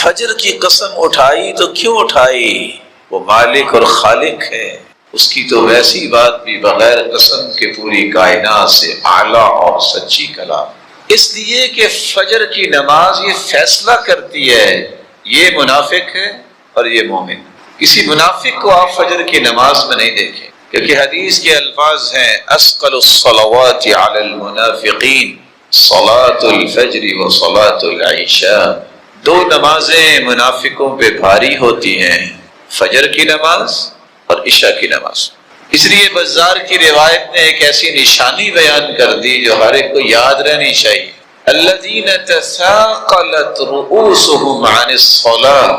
فجر کی قسم اٹھائی تو کیوں اٹھائی؟ وہ مالک اور خالق ہے، اس کی تو ویسی بات بھی بغیر قسم کے پوری کائنات سے اعلیٰ اور سچی کلام، اس لیے کہ فجر کی نماز یہ فیصلہ کرتی ہے یہ منافق ہے اور یہ مومن۔ کسی منافق کو آپ فجر کی نماز میں نہیں دیکھیں، کیونکہ حدیث کے الفاظ ہیں اثقل الصلوات علی المنافقین صلاۃ الفجر و صلاۃ العشاء، دو نمازیں منافقوں پہ بھاری ہوتی ہیں، فجر کی نماز اور عشاء کی نماز۔ اس لیے بزار کی روایت نے ایک ایسی نشانی بیان کر دی جو ہر ایک کو یاد رہنی چاہیے، الذین تثاقلت رؤوسهم عن الصلاۃ،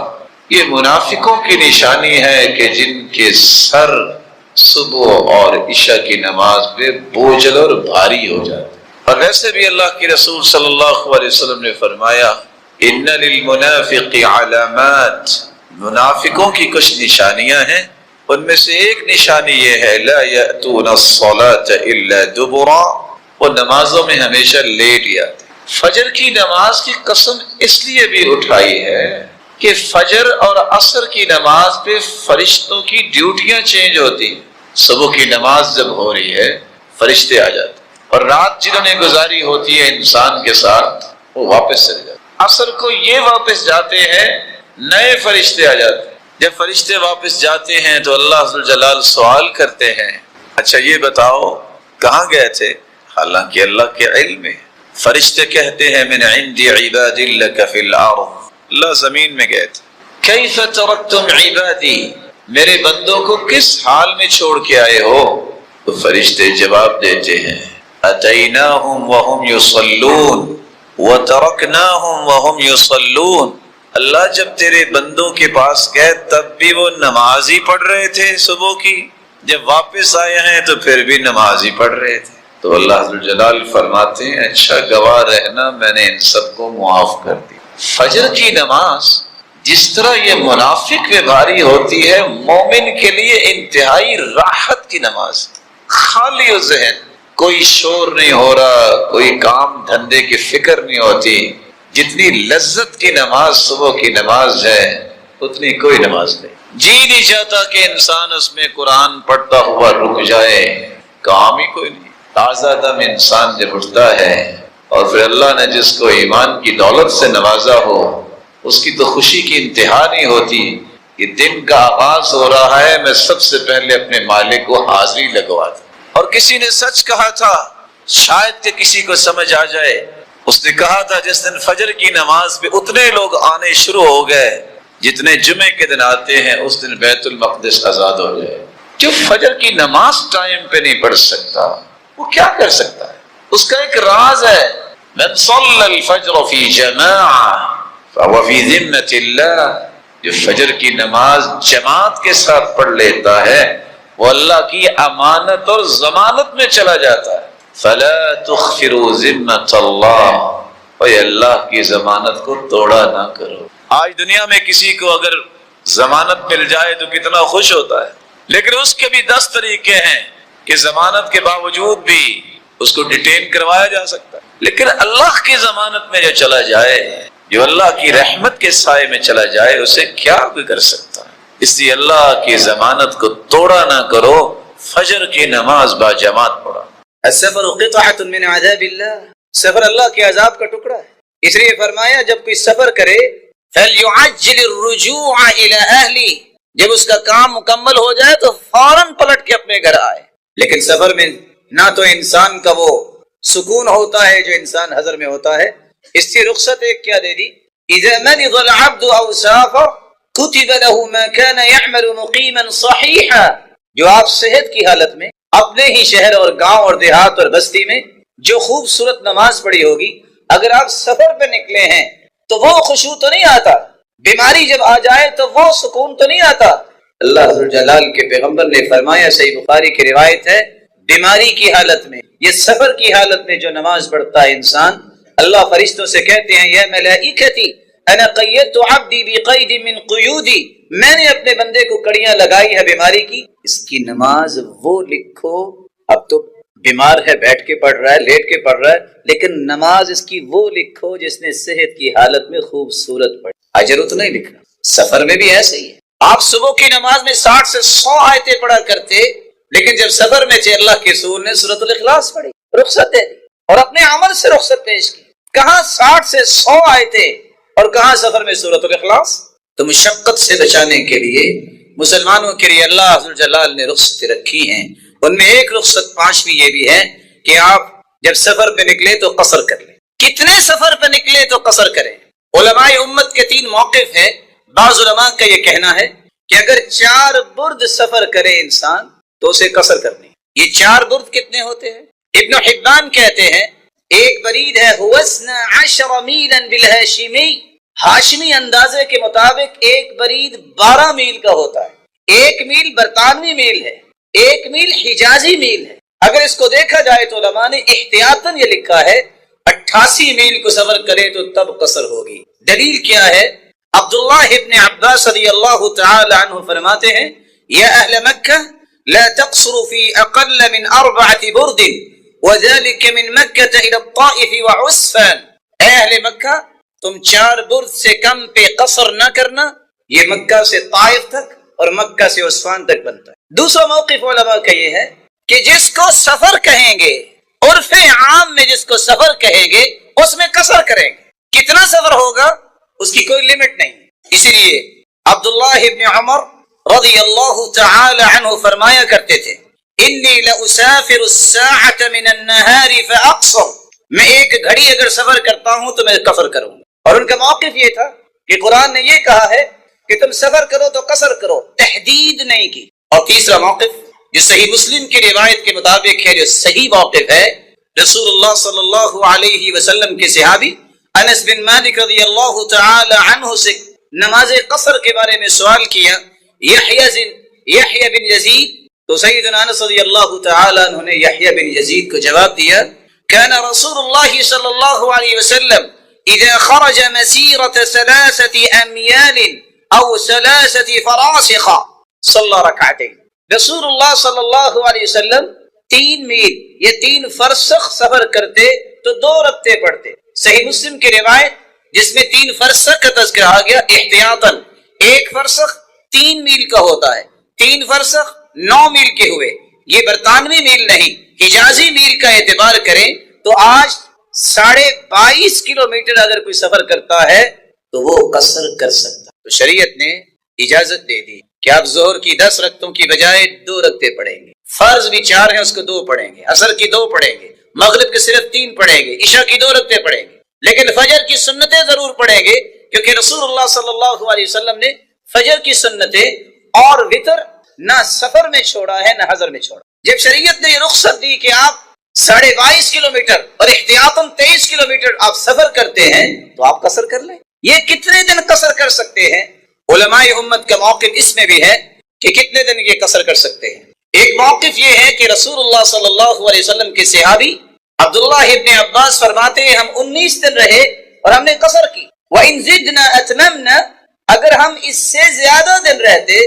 یہ منافقوں کی نشانی ہے کہ جن کے سر صبح اور عشاء کی نماز پہ بوجھل اور بھاری ہو جاتے۔ اور ویسے بھی اللہ کے رسول صلی اللہ علیہ وسلم نے فرمایا ان للمنافق علامات، منافقوں کی کچھ نشانیاں ہیں، ان میں سے ایک نشانی یہ ہے لا یأتون الصلاۃ الا دبرا، وہ نمازوں میں ہمیشہ لیٹ آتے۔ فجر کی نماز کی قسم اس لیے بھی اٹھائی ہے کہ فجر اور عصر کی نماز پہ فرشتوں کی ڈیوٹیاں چینج ہوتی ہیں۔ صبح کی نماز جب ہو رہی ہے فرشتے آ جاتے، اور رات جنہوں نے گزاری ہوتی ہے انسان کے ساتھ وہ واپس چلے جاتے، عصر کو یہ واپس جاتے ہیں نئے فرشتے آ جاتے ہیں۔ جب فرشتے واپس جاتے ہیں تو اللہ عز و جلال سوال کرتے ہیں اچھا یہ بتاؤ کہاں گئے تھے؟ حالانکہ اللہ کے علم میں، فرشتے کہتے ہیں من عند عباد لک فی الارض، اللہ زمین میں گئے تھے۔ کیف ترکتم عبادی، میرے بندوں کو کس حال میں چھوڑ کے آئے ہو؟ تو فرشتے جواب دیتے ہیں اتیناہم وہم یصلون وترکناہم وہم یصلون، اللہ جب تیرے بندوں کے پاس گئے تب بھی وہ نماز ہی پڑھ رہے تھے صبح کی، جب واپس آئے ہیں تو پھر بھی نماز ہی پڑھ رہے تھے۔ تو اللہ عز و جلال فرماتے ہیں اچھا گواہ رہنا میں نے ان سب کو معاف کر دی۔ فجر کی نماز جس طرح یہ منافق پہ بھاری ہوتی ہے، مومن کے لیے انتہائی راحت کی نماز، خالی و ذہن، کوئی شور نہیں ہو رہا، کوئی کام دھندے کی فکر نہیں ہوتی۔ جتنی لذت کی نماز صبح کی نماز ہے اتنی کوئی نماز نہیں۔ جی نہیں چاہتا کہ انسان اس میں قرآن پڑھتا ہوا رک جائے، کام ہی کوئی نہیں۔ تازہ دم انسان جب اٹھتا ہے اور پھر اللہ نے جس کو ایمان کی دولت سے نوازا ہو اس کی تو خوشی کی انتہا نہیں ہوتی کہ دن کا آغاز ہو رہا ہے، میں سب سے پہلے اپنے مالک کو حاضری لگوا دوں۔ اور کسی نے سچ کہا تھا، شاید کہ کسی کو سمجھ آ جائے، اس نے کہا تھا جس دن فجر کی نماز پہ اتنے لوگ آنے شروع ہو گئے جتنے جمعے کے دن آتے ہیں اس دن بیت المقدس آزاد ہو جائے۔ جو فجر کی نماز ٹائم پہ نہیں پڑھ سکتا وہ کیا کر سکتا ہے؟ اس کا ایک راز ہے من صلی الفجر فی جماعہ فهو فی ذمۃ اللہ، جو فجر کی نماز جماعت کے ساتھ پڑھ لیتا ہے وہ اللہ کی امانت اور ضمانت میں چلا جاتا ہے۔ فلا تخفروا ذمۃ اللہ، اے اللہ کی ضمانت کو توڑا نہ کرو۔ آج دنیا میں کسی کو اگر ضمانت مل جائے تو کتنا خوش ہوتا ہے، لیکن اس کے بھی 10 طریقے ہیں کہ ضمانت کے باوجود بھی اس کو ڈیٹین کروایا جا سکتا ہے۔ لیکن اللہ کی ضمانت میں جو چلا جائے، جو اللہ کی رحمت کے سائے میں چلا جائے، اسے کیا کوئی کر سکتا ہے؟ اس لیے اللہ کی ضمانت کو توڑا نہ کرو، فجر کی نماز با جماعت پڑھا۔ السفر قطعۃ من عذاب اللہ، سفر اللہ کے عذاب کا ٹکڑا ہے، اس لیے فرمایا جب کوئی سفر کرے فَلْيُعَجِّلِ الرُّجُوعَ إِلَىٰ أَهْلِهِ، جب اس کا کام مکمل ہو جائے تو فوراً پلٹ کے اپنے گھر آئے۔ لیکن سفر میں نہ تو انسان کا وہ سکون ہوتا ہے جو انسان حضر میں ہوتا ہے، اس کی رخصت ایک کیا دے دی، اذا مرض العبد او سافر كتب له ما كان يعمل مقيما صحيحا، جو آپ صحت کی حالت میں اپنے ہی شہر اور گاؤں اور دیہات اور بستی میں جو خوبصورت نماز پڑھی ہوگی، اگر آپ سفر پہ نکلے ہیں تو وہ خشوع تو نہیں آتا، بیماری جب آ جائے تو وہ سکون تو نہیں آتا۔ اللہ عز و جلال کے پیغمبر نے فرمایا، صحیح بخاری کی روایت ہے، بیماری کی حالت میں، یہ سفر کی حالت میں جو نماز پڑھتا ہے انسان، اللہ فرشتوں سے کہتے ہیں یا ملائکتی انا قیدت عبدی بقید من قیودی، میں نے اپنے بندے کو کڑیاں لگائی ہے بیماری کی، اس کی نماز وہ لکھو۔ اب تو بیمار ہے بیٹھ کے پڑھ رہا ہے، لیٹ کے پڑھ رہا ہے، لیکن نماز اس کی وہ لکھو جس نے صحت کی حالت میں خوبصورت پڑھی، اجر اتنا ہی لکھنا۔ سفر میں بھی ایسے ہی ہے، آپ صبح کی نماز میں 60 سے 100 آیتیں پڑھا کرتے، لیکن جب سفر میں تھے اللہ کے رسول نے سورۃ الاخلاص پڑھی، رخصت دے دی اور اپنے عمل سے رخصت پیش کی۔ کہاں 60 سے 100 آیتیں اور کہاں سفر میں سورۃ الاخلاص؟ تو مشقت سے بچانے کے لیے مسلمانوں کے لیے اللہ عز وجل نے رخصتیں رکھی ہیں، ان میں ایک رخصت 5ویں یہ بھی ہے کہ آپ جب سفر پہ نکلے تو قصر کر لیں۔ کتنے سفر پہ نکلے تو قصر کریں؟ علماء امت کے 3 موقف ہیں۔ بعض علماء کا یہ کہنا ہے کہ اگر 4 برد سفر کرے انسان تو اسے قصر کرنی۔ یہ 4 برد کتنے ہوتے ہیں؟ ابن حبان کہتے ہیں ایک برید ہے ہوسنا 10 میلا بالہاشمی، ہاشمی اندازے کے مطابق ایک برید 12 میل کا ہوتا ہے۔ 1 میل برطانوی میل ہے، 1 میل حجازی میل ہے۔ اگر اس کو دیکھا جائے تو علماء نے احتیاطاً یہ لکھا ہے 88 میل کو سفر کرے تو تب قصر ہوگی۔ دلیل کیا ہے؟ عبداللہ ابن عباس رضی اللہ تعالی عنہ فرماتے ہیں یا اہل مکہ لا تقصروا في اقل من 4 برد وذلك من مکہ الى الطائف وعسفان۔ اے اہل مکہ تم 4 برد سے کم پہ قصر نہ کرنا، یہ مکہ سے طائف تک اور مکہ سے عسفان تک بنتا ہے۔ دوسرا موقف علماء کا یہ ہے کہ جس کو سفر کہیں گے، عرف عام میں جس کو سفر کہیں گے اس میں قصر کریں گے۔ کتنا سفر ہوگا اس کی کوئی لمٹ نہیں۔ اسی لیے عبداللہ ابن عمر رضی اللہ تعالی عنہ فرمایا کرتے تھے انی لاسافر الساعة من النہار فاقصر، میں ایک گھڑی اگر سفر کرتا ہوں تو میں قصر کروں گا۔ اور ان کا موقف یہ تھا کہ قرآن نے یہ کہا ہے کہ تم سفر کرو تو قصر کرو، تحدید نہیں کی۔ اور تیسرا موقف جو صحیح مسلم کی روایت کے مطابق ہے، جو صحیح موقف ہے، رسول اللہ صلی اللہ علیہ وسلم کے صحابی انس بن مالک رضی اللہ تعالی عنہ سے نماز قصر کے بارے میں سوال کیا یحییٰ بن یزید، تو سیدنا انس رضی اللہ تعالی عنہ نے یحییٰ بن یزید کو جواب دیا کان رسول اللہ صلی اللہ علیہ وسلم اذا خرج مسیرة 3 امیال او 3 فراسخ صلی رکعتین۔ رسول اللہ صلی اللہ علیہ وسلم 3 میل یا 3 فرسخ سفر کرتے تو 2 رکعتیں پڑھتے۔ صحیح مسلم کی روایت جس میں 3 فرسخ کا تذکرہ آ گیا احتیاطاً، 1 فرسخ 3 میل کا ہوتا ہے، 3 فرسخ 9 میل کے ہوئے۔ یہ برطانوی میل نہیں، حجازی میل کا اعتبار کریں تو آج 22.5 کلومیٹر اگر کوئی سفر کرتا ہے تو وہ قصر کر سکتا۔ تو شریعت نے اجازت دے دی کہ آپ ظہر کی 10 رکعتوں کی بجائے 2 رکعتیں پڑھیں گے، فرض بھی 4 ہیں اس کو 2 پڑھیں گے، عصر کی 2 پڑھیں گے، مغرب کے صرف 3 پڑھیں گے، عشاء کی 2 رکعتیں پڑھیں گے، لیکن فجر کی سنتیں ضرور پڑھیں گے، کیونکہ رسول اللہ صلی اللہ علیہ وسلم نے فجر کی سنتیں اور وتر نہ سفر میں چھوڑا ہے نہ حضر میں چھوڑا۔ جب شریعت نے یہ رخصت دی کہ آپ 22.5 کلومیٹر اور احتیاطاً 23 کلومیٹر آپ سفر کرتے ہیں تو آپ قصر کر لیں۔ یہ کتنے دن قصر کر سکتے ہیں؟ علماء امت کا موقف اس میں بھی ہے کہ کتنے دن یہ قصر کر سکتے ہیں۔ ایک موقف یہ ہے کہ رسول اللہ صلی اللہ علیہ وسلم کے صحابی عبداللہ ابن عباس فرماتے ہیں ہم 19 دن رہے اور ہم نے قصر کی۔ وَإِن زِدْنَا أَتْمَمْنَا، اگر ہم اس سے زیادہ دن رہتے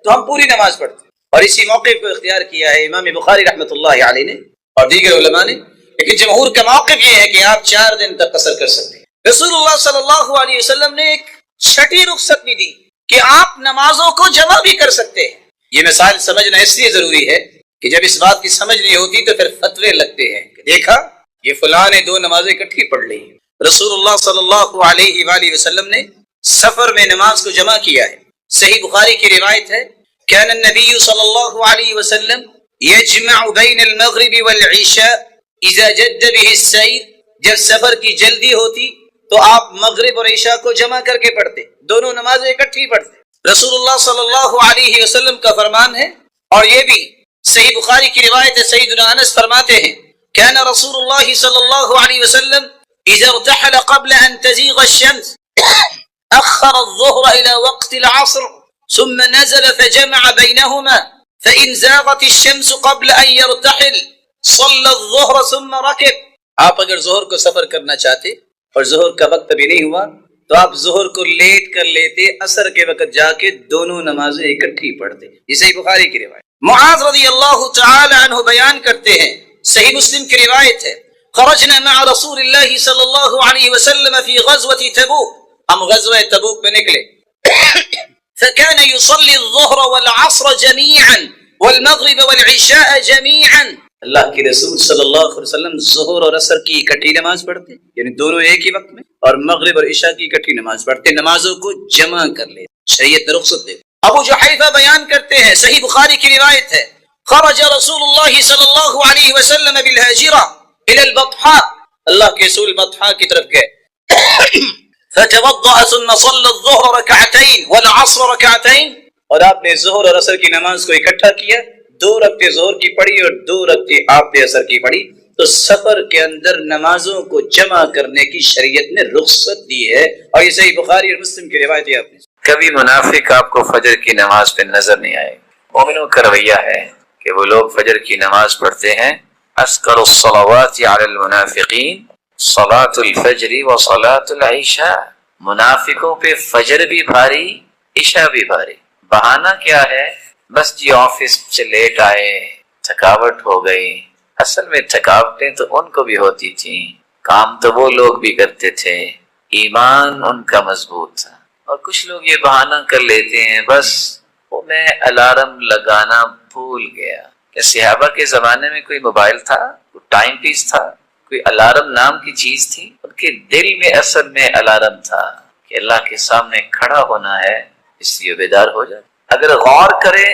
تو ہم پوری نماز پڑھتے۔ اور اسی موقف کو اختیار کیا ہے امام بخاری رحمۃ اللہ علیہ نے اور دیگر علماء نے، لیکن جمہور کا موقف یہ ہے کہ آپ 4 دن تک قصر کر سکتے ہیں۔ رسول اللہ صلی اللہ علیہ وسلم نے ایک چھٹی رخصت بھی دی کہ آپ نمازوں کو جمع بھی کر سکتے ہیں۔ یہ مثال سمجھنا اس لیے ضروری ہے کہ جب اس بات کی سمجھ نہیں ہوتی تو پھر فتوے لگتے ہیں کہ دیکھا یہ فلاں نے 2 نمازیں اکٹھی پڑھ لی۔ رسول اللہ صلی اللہ علیہ وآلہ وسلم نے سفر میں نماز کو جمع کیا ہے۔ صحیح بخاری کی روایت ہے كان النبي صلی اللہ علیہ وسلم يجمع بين المغرب والعشاء اذا جد به السير، جب سفر کی جلدی ہوتی تو آپ مغرب اور عشاء کو جمع کر کے پڑھتے، دونوں نمازیں اکٹھی پڑھتے۔ رسول اللہ صلی اللہ علیہ وسلم کا فرمان ہے، اور یہ بھی صحیح بخاری کی روایت ہے، سیدنا انس فرماتے ہیں كان رسول اللہ صلی اللہ علیہ وسلم اذا ارتحل قبل ان تزيغ الشمس اخر الظهر الى وقت العصر ثم نزل فجمع بينهما فإن زاغت الشمس قبل أن يرتحل صلى الظهر ثم ركب۔ آپ اگر ظہر کو سفر کرنا چاہتے اور ظہر کا وقت ابھی نہیں ہوا تو آپ ظہر کو لیٹ کر لیتے، عصر کے وقت جا کے دونوں نمازیں اکٹھی پڑھتے۔ یہ صحیح بخاری کی روایت۔ معاذ رضی اللہ تعالی عنہ بیان کرتے ہیں صحیح مسلم کی روایت ہے، خرجنا مع رسول اللہ صلی اللہ علیہ وسلم فی غزوۃ تبوک، ہم غزوہ تبوک میں نکلے، فكان يصلي الظهر والعصر جميعا والمغرب والعشاء جميعا، اللہ کے رسول صلی اللہ علیہ وسلم ظہر اور عصر کی اکٹھی نماز پڑھتے، یعنی دونوں ایک ہی وقت میں، اور مغرب اور عشاء کی اکٹھی نماز پڑھتے، نمازوں کو جمع کر لے، شریعت نے رخصت دے۔ ابو جحیفہ بیان کرتے ہیں، صحیح بخاری کی روایت ہے، خرج رسول اللہ صلی اللہ علیہ وسلم بالہاجرہ الى البطحاء، اللہ کے رسول بطحاء کی طرف گئے، فتوضأ ثم صلى الظهر ركعتين والعصر ركعتين، اور آپ نے ظہر اور عصر کی نماز کو اکٹھا کیا، 2 رکعتیں ظہر کی پڑھی اور 2 رکعتیں آپ نے عصر کی پڑھی۔ تو سفر کے اندر نمازوں کو جمع کرنے کی شریعت نے رخصت دی ہے، اور یہ صحیح بخاری اور مسلم کی روایت ہے۔ آپ نے کبھی منافق آپ کو فجر کی نماز پہ نظر نہیں آئے، مومنوں کا رویہ ہے کہ وہ لوگ فجر کی نماز پڑھتے ہیں، اذکر الصلوات علی المنافقین صلاۃ الفجر و صلاۃ العشاء، منافقوں پہ فجر بھی بھاری، عشاء بھی بھاری۔ بہانہ کیا ہے؟ بس جی آفس سے لیٹ آئے، تھکاوٹ ہو گئی۔ اصل میں تھکاوٹیں تو ان کو بھی ہوتی تھیں، کام تو وہ لوگ بھی کرتے تھے، ایمان ان کا مضبوط تھا۔ اور کچھ لوگ یہ بہانہ کر لیتے ہیں، بس وہ میں الارم لگانا بھول گیا۔ کیا صحابہ کے زمانے میں کوئی موبائل تھا، کوئی ٹائم پیس تھا، کوئی الارم نام کی چیز تھی؟ ان کے دل میں اصل میں الارم تھا کہ اللہ کے سامنے کھڑا ہونا ہے، اس لیے بیدار ہو جائے۔ اگر غور کرے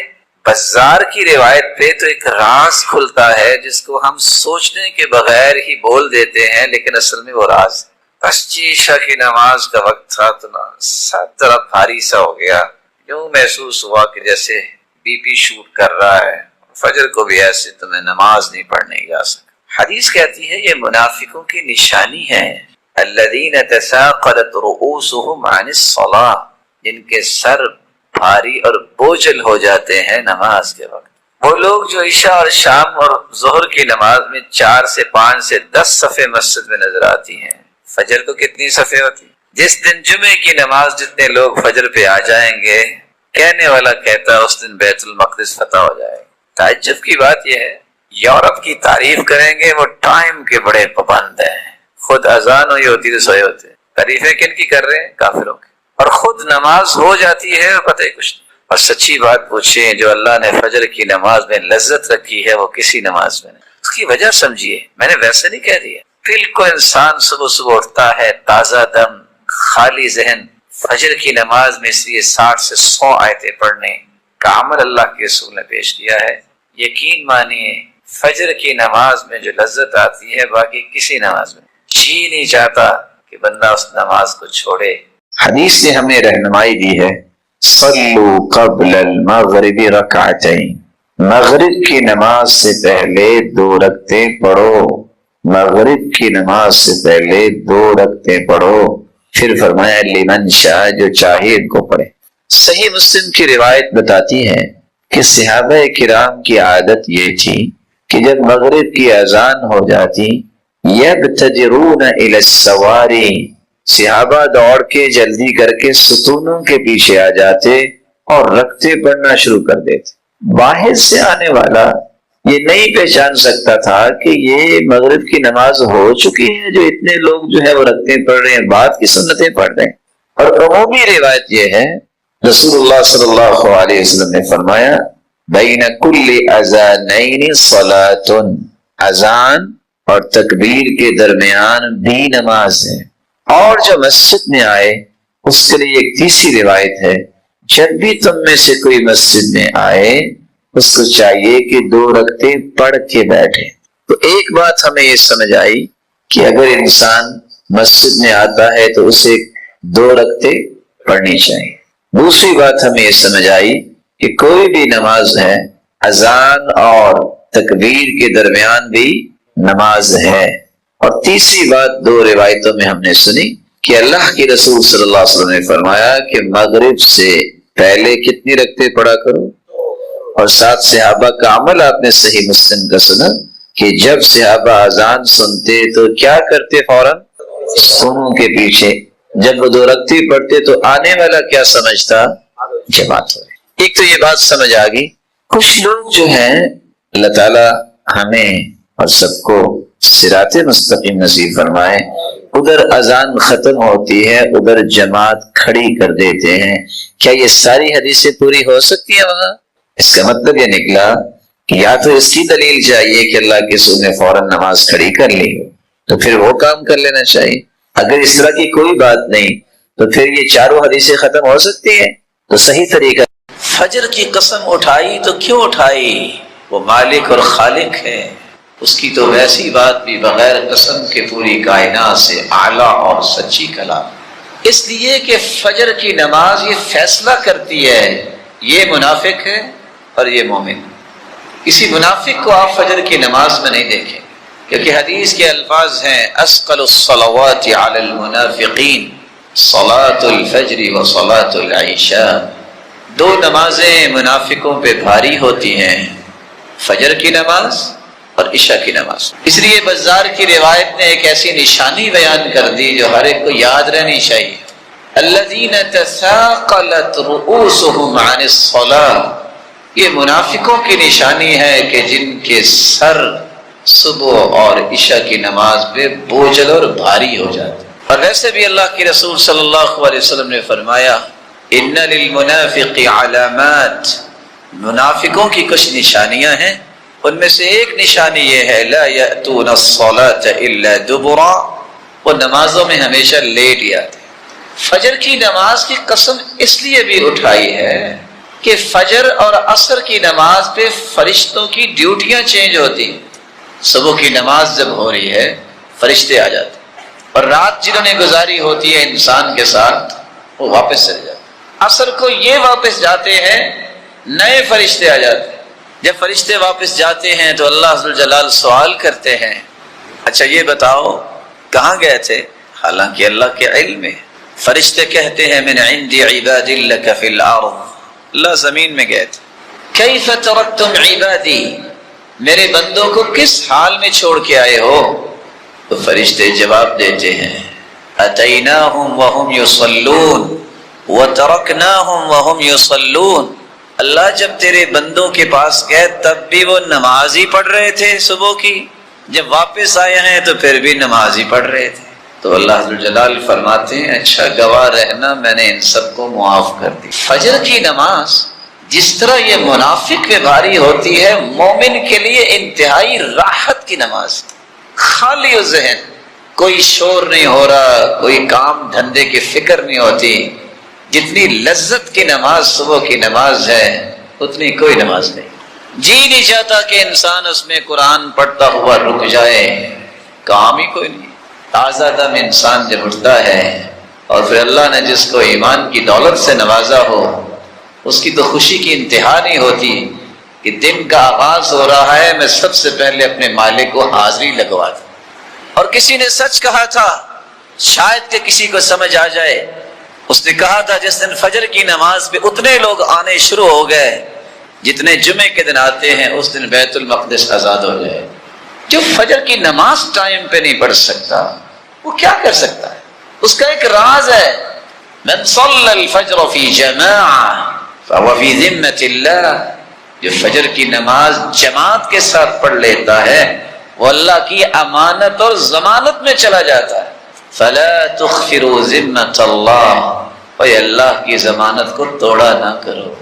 بزار کی روایت پہ تو ایک راز کھلتا ہے جس کو ہم سوچنے کے بغیر ہی بول دیتے ہیں، لیکن اصل میں وہ راز ہے۔ بس جی عشاء کی نماز کا وقت تھا تو سب طرف بھاری سا ہو گیا، یوں محسوس ہوا کہ جیسے بی پی شوٹ کر رہا ہے، فجر کو بھی ایسے تو میں نماز نہیں پڑھنے جا سکا۔ حدیث کہتی ہے یہ منافقوں کی نشانی ہے، الذین تثاقلت رؤوسهم عن الصلاۃ، جن کے سر بھاری اور بوجھل ہو جاتے ہیں نماز کے وقت۔ وہ لوگ جو عشاء اور شام اور ظہر کی نماز میں 4 سے 5 سے 10 صفیں مسجد میں نظر آتی ہیں، فجر کو کتنی صفیں ہوتی؟ جس دن جمعے کی نماز جتنے لوگ فجر پہ آ جائیں گے، کہنے والا کہتا ہے اس دن بیت المقدس فتح ہو جائے گا۔ تعجب کی بات یہ ہے، یورپ کی تعریف کریں گے، وہ ٹائم کے بڑے پابند ہیں، خود اذان ہوئی ہوتی تو سوئے ہوتے، تعریفیں کن کی کر رہے ہیں؟ کافروں کی، اور خود نماز ہو جاتی ہے اور پتہ ہی کچھ نہیں۔ اور سچی بات پوچھیں، جو اللہ نے فجر کی نماز میں لذت رکھی ہے وہ کسی نماز میں نہیں۔ اس کی وجہ سمجھیے، میں نے ویسے نہیں کہہ دیا، بالکل انسان صبح صبح اٹھتا ہے تازہ دم، خالی ذہن، فجر کی نماز میں اس لیے 60 سے 100 آیتیں پڑھنے کا عمل اللہ کے رسول نے پیش کیا ہے۔ یقین مانیے فجر کی نماز میں جو لذت آتی ہے باقی کسی نماز میں جی نہیں چاہتا کہ بندہ اس نماز کو چھوڑے۔ حدیث نے ہمیں رہنمائی دی ہے، صلو قبل المغرب رکعتین، مغرب کی نماز سے پہلے 2 رکعتیں پڑھو، مغرب کی نماز سے پہلے 2 رکعتیں پڑھو۔ پھر فرمایا لمن شاء، جو چاہے ان کو پڑھے۔ صحیح مسلم کی روایت بتاتی ہے کہ صحابہ کرام کی عادت یہ تھی کہ جب مغرب کی اذان ہو جاتی، یبتدرون الی السواری، صحابہ دوڑ کے جلدی کر کے ستونوں کے پیچھے آ جاتے اور رکعتیں پڑھنا شروع کر دیتے۔ باہر سے آنے والا یہ نہیں پہچان سکتا تھا کہ یہ مغرب کی نماز ہو چکی ہے، جو اتنے لوگ جو ہے وہ رکعتیں پڑھ رہے ہیں، بعد کی سنتیں پڑھ رہے ہیں۔ اور عمومی روایت یہ ہے، رسول اللہ صلی اللہ علیہ وسلم نے فرمایا بین کل اذانین صلاۃ، اذان اور تکبیر کے درمیان بھی نماز ہے۔ اور جو مسجد میں آئے اس کے لیے ایک تیسری روایت ہے، جب بھی تم میں سے کوئی مسجد میں آئے اس کو چاہیے کہ 2 رکعتیں پڑھ کے بیٹھے۔ تو ایک بات ہمیں یہ سمجھ آئی کہ اگر انسان مسجد میں آتا ہے تو اسے 2 رکعتیں پڑھنی چاہیے۔ دوسری بات ہمیں یہ سمجھ آئی کہ کوئی بھی نماز ہے، اذان اور تکبیر کے درمیان بھی نماز ہے۔ اور تیسری بات 2 روایتوں میں ہم نے سنی کہ اللہ کے رسول صلی اللہ علیہ وسلم نے فرمایا کہ مغرب سے پہلے کتنی رکعتیں پڑھا کرو، اور 7 صحابہ کا عمل آپ نے صحیح مسلم کا سنا کہ جب صحابہ اذان سنتے تو کیا کرتے؟ فوراً سنوں کے پیچھے، جب وہ 2 رکعتیں پڑھتے تو آنے والا کیا سمجھتا؟ جماعت ہو۔ ایک تو یہ بات سمجھ آ گئی۔ کچھ لوگ جو ہیں، اللہ تعالی ہمیں اور سب کو صراط مستقیم نصیب فرمائے۔ ادھر اذان ختم ہوتی ہے، ادھر جماعت کھڑی کر دیتے ہیں، کیا یہ ساری حدیثیں پوری ہو سکتی ہیں وہاں؟ اس کا مطلب یہ نکلا کہ یا تو اس کی دلیل چاہیے کہ اللہ کے رسول نے فوراً نماز کھڑی کر لی تو پھر وہ کام کر لینا چاہیے، اگر اس طرح کی کوئی بات نہیں تو پھر یہ چاروں حدیثیں ختم ہو سکتی ہیں۔ تو صحیح طریقہ، فجر کی قسم اٹھائی تو کیوں اٹھائی؟ وہ مالک اور خالق ہے، اس کی تو ویسی بات بھی بغیر قسم کے پوری کائنات سے اعلیٰ اور سچی کلام، اس لیے کہ فجر کی نماز یہ فیصلہ کرتی ہے یہ منافق ہے اور یہ مومن۔ کسی منافق کو آپ فجر کی نماز میں نہیں دیکھیں، کیونکہ حدیث کے الفاظ ہیں اثقل الصلوات علی المنافقین صلاۃ الفجر و صلاۃ العشاء، دو نمازیں منافقوں پہ بھاری ہوتی ہیں، فجر کی نماز اور عشاء کی نماز۔ اس لیے بزار کی روایت نے ایک ایسی نشانی بیان کر دی جو ہر ایک کو یاد رہنی چاہیے، الذین تثاقلت رؤوسهم عن الصلاۃ، یہ منافقوں کی نشانی ہے کہ جن کے سر صبح اور عشاء کی نماز پہ بوجھل اور بھاری ہو جاتے۔ اور ویسے بھی اللہ کے رسول صلی اللہ علیہ وسلم نے فرمایا ان للمنافق علامات، منافقوں کی کچھ نشانیاں ہیں، ان میں سے ایک نشانی یہ ہے لا یأتون الصلاۃ الا دبرا، وہ نمازوں میں ہمیشہ لیٹ ہی آتے۔ فجر کی نماز کی قسم اس لیے بھی اٹھائی ہے کہ فجر اور عصر کی نماز پہ فرشتوں کی ڈیوٹیاں چینج ہوتی ہیں، صبح کی نماز جب ہو رہی ہے فرشتے آ جاتے، اور رات جنہوں نے گزاری ہوتی ہے انسان کے ساتھ وہ واپس چلے جاتے، عصر کو یہ واپس جاتے ہیں نئے فرشتے آ جاتے ہیں۔ جب فرشتے واپس جاتے ہیں تو اللہ عز وجل سوال کرتے ہیں اچھا یہ بتاؤ کہاں گئے تھے؟ حالانکہ اللہ کے علم میں، فرشتے کہتے ہیں من عند عباد لک فی الارض، اللہ زمین میں گئے تھے، کیف ترکتم عبادی، میرے بندوں کو کس حال میں چھوڑ کے آئے ہو؟ تو فرشتے جواب دیتے ہیں اتیناہم وہم یصلون وترکناہم وہم یصلون، اللہ جب تیرے بندوں کے پاس گئے تب بھی وہ نماز ہی پڑھ رہے تھے صبح کی، جب واپس آئے ہیں تو پھر بھی نماز ہی پڑھ رہے تھے۔ تو اللہ جلال فرماتے ہیں اچھا گواہ رہنا میں نے ان سب کو معاف کر دی۔ فجر کی نماز جس طرح یہ منافق پہ بھاری ہوتی ہے، مومن کے لیے انتہائی راحت کی نماز، خالی ذہن، کوئی شور نہیں ہو رہا، کوئی کام دھندے کی فکر نہیں ہوتی، جتنی لذت کی نماز صبح کی نماز ہے اتنی کوئی نماز نہیں۔ جی نہیں چاہتا کہ انسان اس میں قرآن پڑھتا ہوا رک جائے، کام ہی کوئی نہیں۔ تازہ دم انسان جب اٹھتا ہے اور پھر اللہ نے جس کو ایمان کی دولت سے نوازا ہو، اس کی تو خوشی کی انتہا نہیں ہوتی کہ دن کا آغاز ہو رہا ہے، میں سب سے پہلے اپنے مالک کو حاضری لگوا دوں۔ اور کسی نے سچ کہا تھا، شاید کہ کسی کو سمجھ آ جائے، اس نے کہا تھا جس دن فجر کی نماز پہ اتنے لوگ آنے شروع ہو گئے جتنے جمعے کے دن آتے ہیں، اس دن بیت المقدس آزاد ہو جائے۔ جو فجر کی نماز ٹائم پہ نہیں پڑھ سکتا وہ کیا کر سکتا ہے؟ اس کا ایک راز ہے، من صلی الفجر فی جماعہ فهو فی ذمۃ اللہ، جو فجر کی نماز جماعت کے ساتھ پڑھ لیتا ہے وہ اللہ کی امانت اور ضمانت میں چلا جاتا ہے۔ فلا تخفروا ذمۃ اللہ، اے اللہ کی ضمانت کو توڑا نہ کرو۔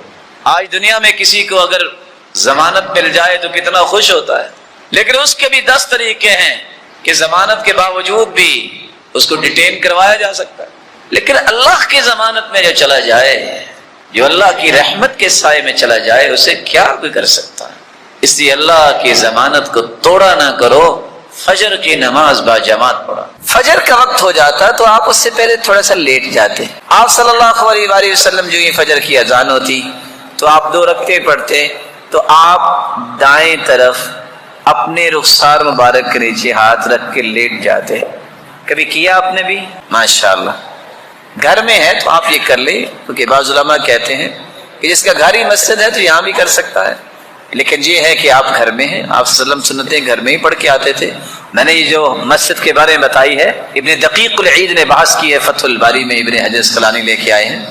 آج دنیا میں کسی کو اگر ضمانت مل جائے تو کتنا خوش ہوتا ہے، لیکن اس کے بھی 10 طریقے ہیں کہ ضمانت کے باوجود بھی اس کو ڈیٹین کروایا جا سکتا ہے، لیکن اللہ کی ضمانت میں جو چلا جائے، جو اللہ کی رحمت کے سائے میں چلا جائے، اسے کیا کوئی کر سکتا ہے؟ اس لیے اللہ کی ضمانت کو توڑا نہ کرو، فجر کی نماز با جماعت پڑھا۔ فجر کا وقت ہو جاتا تو آپ اس سے پہلے تھوڑا سا لیٹ جاتے، آپ صلی اللہ علیہ وآلہ وسلم جو یہ فجر کی اذان ہوتی تو آپ 2 رکعتیں پڑھتے، تو آپ دائیں طرف اپنے رخسار مبارک کے نیچے ہاتھ رکھ کے لیٹ جاتے۔ کبھی کیا آپ نے بھی؟ ماشاءاللہ۔ گھر میں ہے تو آپ یہ کر لیں، کیونکہ بعض علماء کہتے ہیں کہ جس کا گھر ہی مسجد ہے تو یہاں بھی کر سکتا ہے، لیکن یہ ہے کہ آپ گھر میں ہیں، آپ صلی اللہ علیہ وسلم سنتیں گھر میں ہی پڑھ کے آتے تھے۔ میں نے یہ جو مسجد کے بارے میں بتائی ہے، ابن دقیق العید نے بحث کی ہے فتح الباری میں، ابن حجر اسقلانی لے کے آئے ہیں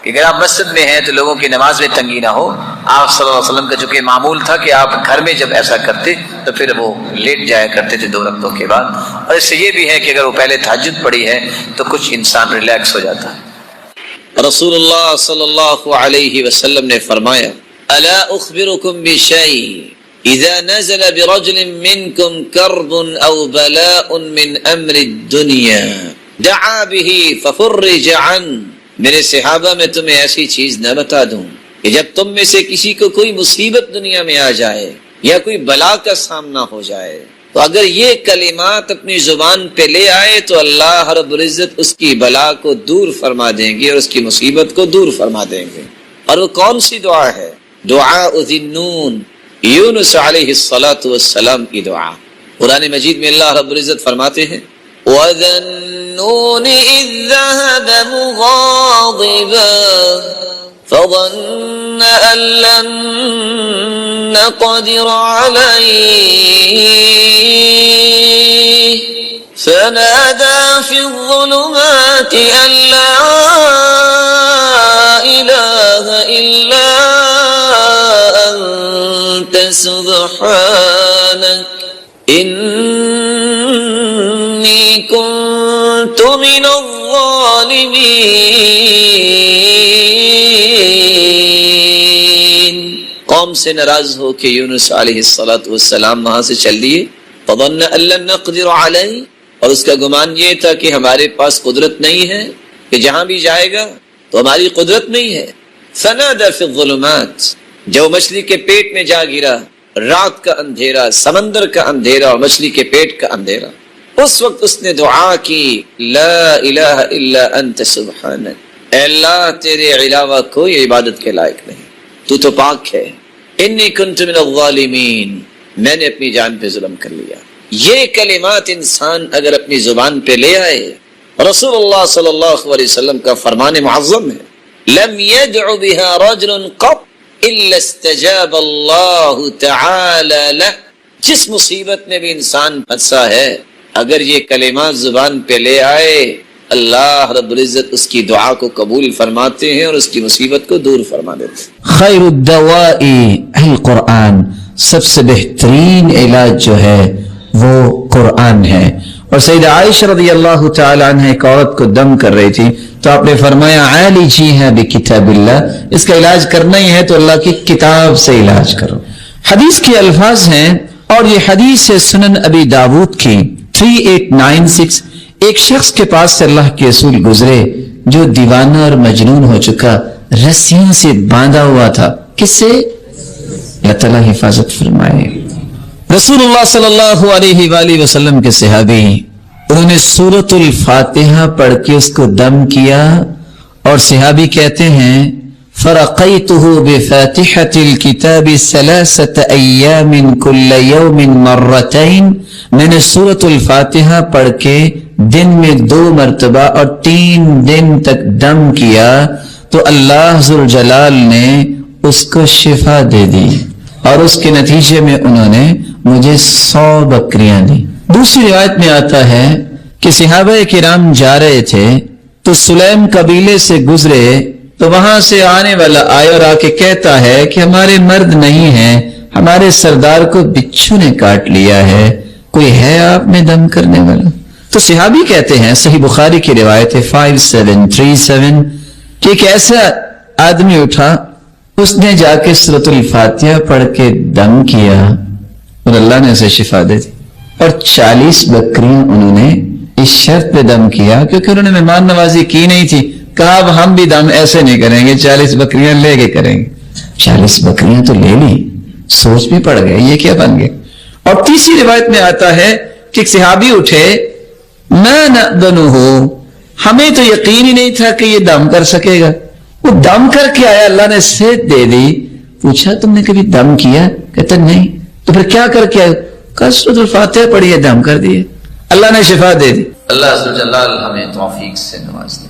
کہ اگر آپ مسجد میں ہیں تو لوگوں کی نماز میں تنگی نہ ہو، آپ صلی اللہ علیہ وسلم کا چونکہ معمول تھا کہ آپ گھر میں جب ایسا کرتے تو پھر وہ لیٹ جایا کرتے تھے 2 رکعتوں کے بعد. اور اس سے یہ بھی ہے کہ اگر وہ پہلے تہجد پڑھی ہے تو کچھ انسان ریلیکس ہو جاتا ہے. رسول اللہ صلی اللہ علیہ وسلم نے فرمایا الا اخبرکم بشیء اذا نزل برجل منکم کرب او بلاء من امر الدنیا دعا به ففرج عنه. میرے صحابہ میں تمہیں ایسی چیز نہ بتا دوں کہ جب تم میں سے کسی کو کوئی مصیبت دنیا میں آ جائے یا کوئی بلا کا سامنا ہو جائے تو اگر یہ کلمات اپنی زبان پہ لے آئے تو اللہ رب العزت اس کی بلا کو دور فرما دیں گے اور اس کی مصیبت کو دور فرما دیں گے. اور وہ کون سی دعا ہے؟ دعاء ذی النون، یونس علیہ السلام کی دعا. قرآن مجید میں اللہ رب العزت فرماتے ہیں وَذَا النُّونِ إِذْ ذَهَبَ مُغَاضِبًا فظن أن لن نقدر عليه فنادى في الظلمات أن لا إله إلا أنت سبحانك إني كنت من الظالمين. قوم سے ناراض ہو کہ یونس علیہ السلام وہاں سے چل دیے. فظن ان لن نقدر علیہ، اور اس کا گمان یہ تھا کہ ہمارے پاس قدرت نہیں ہے، کہ جہاں بھی جائے گا تو ہماری قدرت نہیں ہے. فنادى في الظلمات، جو مچھلی کے پیٹ میں جا گرا، رات کا اندھیرا، سمندر کا اندھیرا اور مچھلی کے پیٹ کا اندھیرا، اس وقت اس نے دعا کی لا الہ الا انت سبحانک، اے اللہ تیرے علاوہ کوئی عبادت کے لائق نہیں، تو تو پاک ہے. انی کنت من الظالمین، میں نے اپنی جان پہ ظلم کر لیا. یہ کلمات انسان اگر اپنی زبان پہ لے آئے، رسول اللہ صلی اللہ علیہ وسلم کا فرمان معظم ہے لم يدع بها رجل قط الا استجاب اللہ تعالی له. جس مصیبت میں بھی انسان پھنسا ہے اگر یہ کلمات زبان پہ لے آئے اللہ رب العزت اس کی دعا کو قبول فرماتے ہیں اور اس کی مصیبت کو دور فرما دیتے ہیں. خیر الدواء القرآن، سب سے بہترین علاج جو ہے وہ قرآن ہے. اور سیدہ عائشہ رضی اللہ تعالی عنہ ایک عورت کو دم کر رہی تھی تو آپ نے فرمایا عالجیھا بکتاب اللہ، اس کا علاج کرنا ہی ہے تو اللہ کی کتاب سے علاج کرو. حدیث کے الفاظ ہیں اور یہ حدیث ہے سنن ابی داود کی 3896. ایک شخص کے پاس سے اللہ کے رسول گزرے جو دیوانہ اور مجنون ہو چکا، رسیوں سے باندھا ہوا تھا. کس سے؟ اللہ تعالیٰ حفاظت فرمائے. رسول اللہ صلی اللہ علیہ وآلہ وسلم کے صحابی انہوں نے سورۃ الفاتحہ پڑھ کے اس کو دم کیا اور صحابی کہتے ہیں فرقیتہ بفاتحۃ الکتاب 3 ایام کل یوم مرتین، میں نے سورۃ الفاتحہ پڑھ کے دن میں 2 مرتبہ اور 3 دن تک دم کیا تو اللہ ذوالجلال نے اس کو شفا دے دی اور اس کے نتیجے میں انہوں نے مجھے 100 بکریاں دی. دوسری روایت میں آتا ہے کہ صحابہ کرام جا رہے تھے تو سلیم قبیلے سے گزرے تو وہاں سے آنے والا آیا اور آ کے کہتا ہے کہ ہمارے مرد نہیں ہیں، ہمارے سردار کو بچھو نے کاٹ لیا ہے، کوئی ہے آپ میں دم کرنے والا؟ تو صحابی کہتے ہیں، صحیح بخاری کی روایت ہے 5737 کہ ایک ایسا آدمی اٹھا، اس نے جا کے سورۃ الفاتحہ پڑھ کے دم کیا اور اللہ نے اسے شفا دے دی. اور 40 بکریاں انہوں نے اس شرط پہ دم کیا کیونکہ انہوں نے مہمان نوازی کی نہیں تھی. کہا اب ہم بھی دم ایسے نہیں کریں گے، 40 بکریاں لے کے کریں گے. 40 بکریاں تو لے لی، سوچ بھی پڑ گئے یہ کیا بن گئے. اور تیسری روایت میں آتا ہے کہ ایک صحابی اٹھے، ما نأذنہ، ہمیں تو یقین ہی نہیں تھا کہ یہ دم کر سکے گا. وہ دم کر کے آیا، اللہ نے صحت دے دی. پوچھا تم نے کبھی دم کیا؟ کہتا نہیں. تو پھر کیا کر کے آئے؟ سورۃ الفاتحہ پڑھی ہے، دم کر دیے، اللہ نے شفا دے دی. اللہ عز و جلال ہمیں توفیق سے نواز دے.